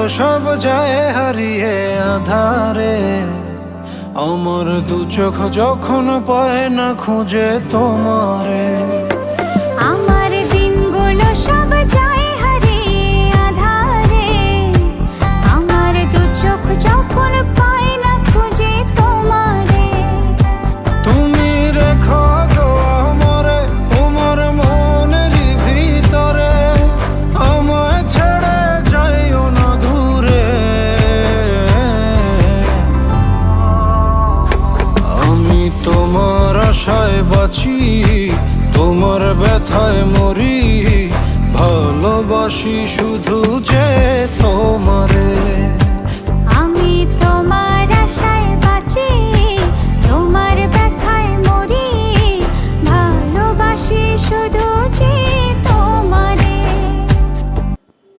সব যায় হারিয়ে আধারে। আমার দু চোখ যখন পায় না খুঁজে তোমারে। আমার দিনগুলো সব যায় হারিয়ে আঁধারে। আমার দু চোখ যখন পায় না খুঁজে তোমারে। তুমি রেখো গো আমারে তোমার মনেরই ভিতরে, আমায় ছেড়ে যাইও না দূরে। আমি তোমার আশায় বাঁচি, তোমার ব্যথায় মরি, ভালোবাসি শুধু যে তোমার।